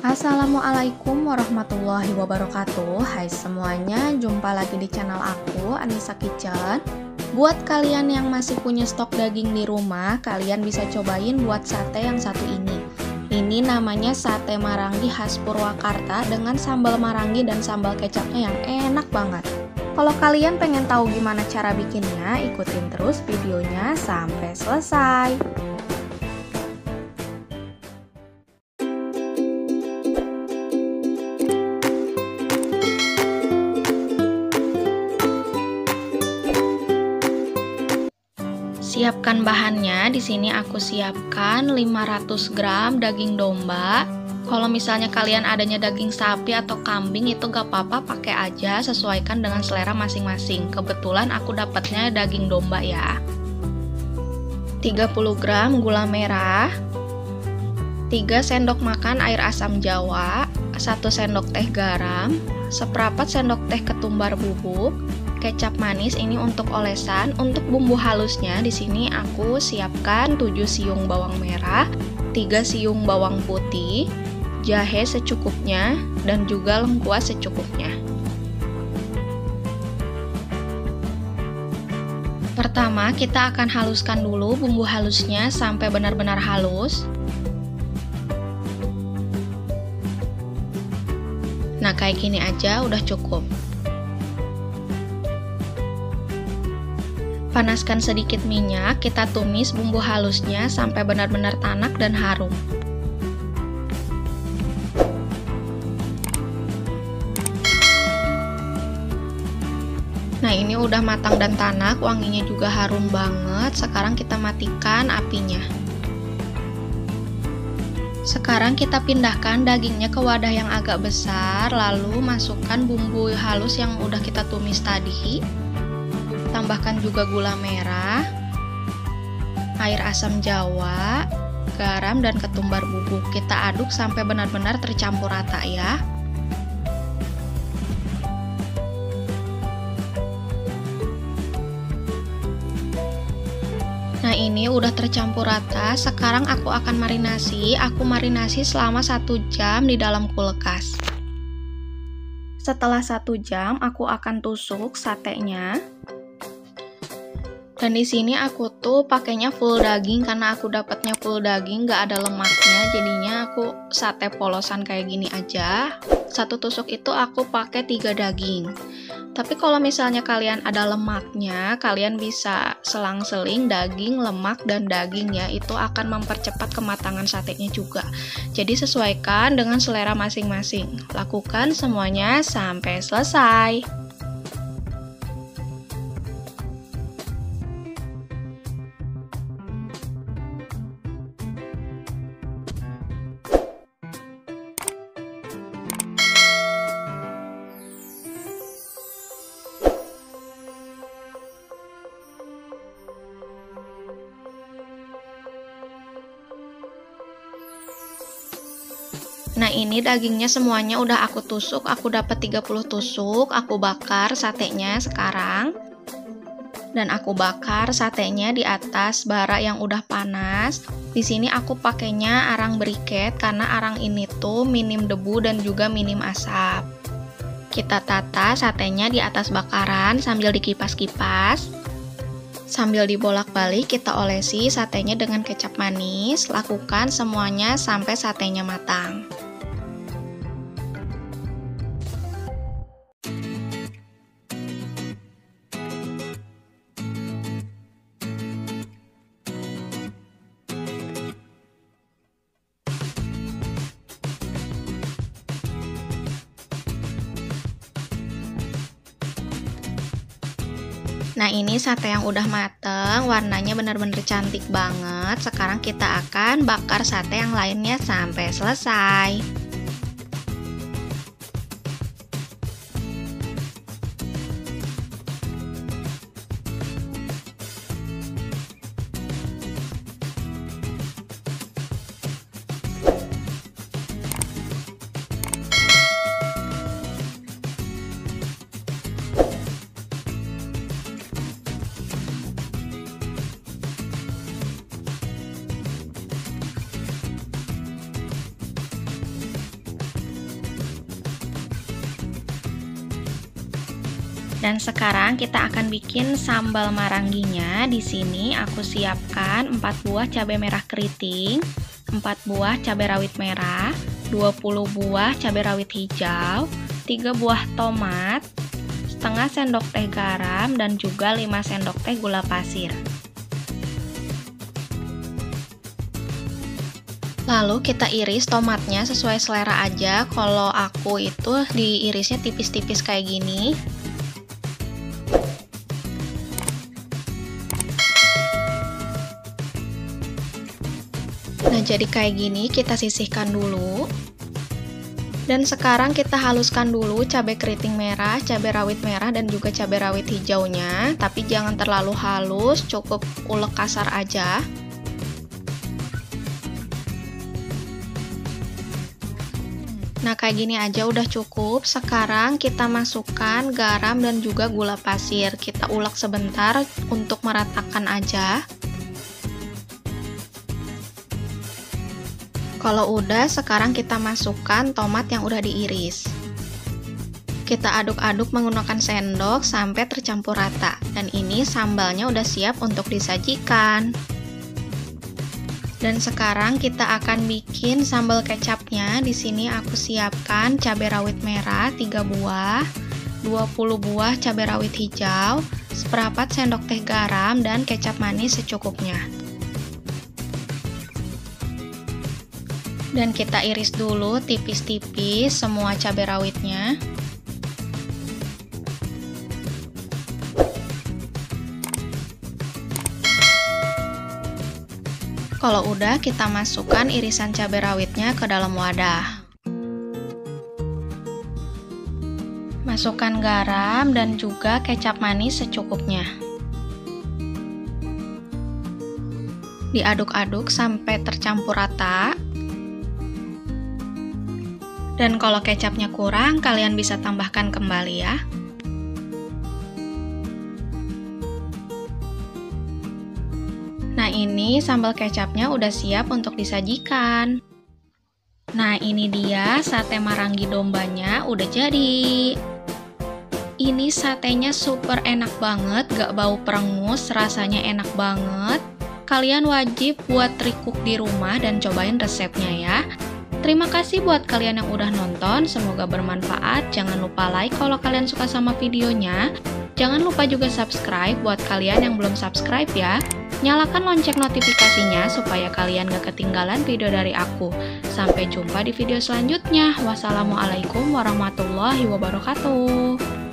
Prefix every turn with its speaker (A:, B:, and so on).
A: Assalamualaikum warahmatullahi wabarakatuh. Hai semuanya, jumpa lagi di channel aku, Anissa Kitchen. Buat kalian yang masih punya stok daging di rumah, kalian bisa cobain buat sate yang satu ini. Ini namanya sate marangi khas Purwakarta dengan sambal marangi dan sambal kecapnya yang enak banget. Kalau kalian pengen tahu gimana cara bikinnya, ikutin terus videonya sampai selesai. Siapkan bahannya. Di sini aku siapkan 500 gram daging domba. Kalau misalnya kalian adanya daging sapi atau kambing itu gak apa-apa, pakai aja, sesuaikan dengan selera masing-masing. Kebetulan aku dapatnya daging domba ya. 30 gram gula merah, 3 sendok makan air asam jawa, 1 sendok teh garam, seperempat sendok teh ketumbar bubuk, kecap manis ini untuk olesan. Untuk bumbu halusnya di sini aku siapkan 7 siung bawang merah, 3 siung bawang putih, jahe secukupnya, dan juga lengkuas secukupnya. Pertama, kita akan haluskan dulu bumbu halusnya sampai benar-benar halus. Nah, kayak gini aja udah cukup. Panaskan sedikit minyak, kita tumis bumbu halusnya sampai benar-benar tanak dan harum. Nah, ini udah matang dan tanak, wanginya juga harum banget. Sekarang kita matikan apinya. Sekarang kita pindahkan dagingnya ke wadah yang agak besar, lalu masukkan bumbu halus yang udah kita tumis tadi. Tambahkan juga gula merah, air asam jawa, garam, dan ketumbar bubuk. Kita aduk sampai benar-benar tercampur rata ya. Nah, ini udah tercampur rata. Sekarang aku akan marinasi. Aku marinasi selama 1 jam di dalam kulkas. Setelah 1 jam, aku akan tusuk satenya. Dan di sini aku tuh pakainya full daging karena aku dapatnya full daging, gak ada lemaknya, jadinya aku sate polosan kayak gini aja. Satu tusuk itu aku pakai 3 daging. Tapi kalau misalnya kalian ada lemaknya, kalian bisa selang-seling daging, lemak, dan daging ya. Itu akan mempercepat kematangan satenya juga. Jadi sesuaikan dengan selera masing-masing. Lakukan semuanya sampai selesai. Nah, ini dagingnya semuanya udah aku tusuk, aku dapat 30 tusuk, aku bakar satenya sekarang. Dan aku bakar satenya di atas bara yang udah panas. Di sini aku pakainya arang briket karena arang ini tuh minim debu dan juga minim asap. Kita tata satenya di atas bakaran sambil dikipas-kipas. Sambil dibolak-balik, kita olesi satenya dengan kecap manis. Lakukan semuanya sampai satenya matang. Nah, ini sate yang udah mateng, warnanya benar-benar cantik banget. Sekarang kita akan bakar sate yang lainnya sampai selesai. Dan sekarang kita akan bikin sambal marangginya. Di sini aku siapkan 4 buah cabai merah keriting, 4 buah cabai rawit merah, 20 buah cabai rawit hijau, 3 buah tomat, setengah sendok teh garam, dan juga 5 sendok teh gula pasir. Lalu kita iris tomatnya sesuai selera aja. Kalau aku itu diirisnya tipis-tipis kayak gini. Nah, jadi kayak gini kita sisihkan dulu. Dan sekarang kita haluskan dulu cabai keriting merah, cabai rawit merah, dan juga cabai rawit hijaunya. Tapi jangan terlalu halus, cukup ulek kasar aja. Nah, kayak gini aja udah cukup. Sekarang kita masukkan garam dan juga gula pasir. Kita ulek sebentar untuk meratakan aja. Kalau udah, sekarang kita masukkan tomat yang udah diiris. Kita aduk-aduk menggunakan sendok sampai tercampur rata. Dan ini sambalnya udah siap untuk disajikan. Dan sekarang kita akan bikin sambal kecapnya. Di sini aku siapkan cabai rawit merah 3 buah, 20 buah cabai rawit hijau, seperempat sendok teh garam, dan kecap manis secukupnya. Dan kita iris dulu tipis-tipis semua cabai rawitnya. Kalau udah, kita masukkan irisan cabai rawitnya ke dalam wadah. Masukkan garam dan juga kecap manis secukupnya. Diaduk-aduk sampai tercampur rata. Dan kalau kecapnya kurang, kalian bisa tambahkan kembali ya. Nah, ini sambal kecapnya udah siap untuk disajikan. Nah, ini dia sate maranggi dombanya udah jadi. Ini satenya super enak banget, gak bau perengus, rasanya enak banget. Kalian wajib buat trik cook di rumah dan cobain resepnya ya. Terima kasih buat kalian yang udah nonton, semoga bermanfaat. Jangan lupa like kalau kalian suka sama videonya. Jangan lupa juga subscribe buat kalian yang belum subscribe ya. Nyalakan lonceng notifikasinya supaya kalian gak ketinggalan video dari aku. Sampai jumpa di video selanjutnya. Wassalamualaikum warahmatullahi wabarakatuh.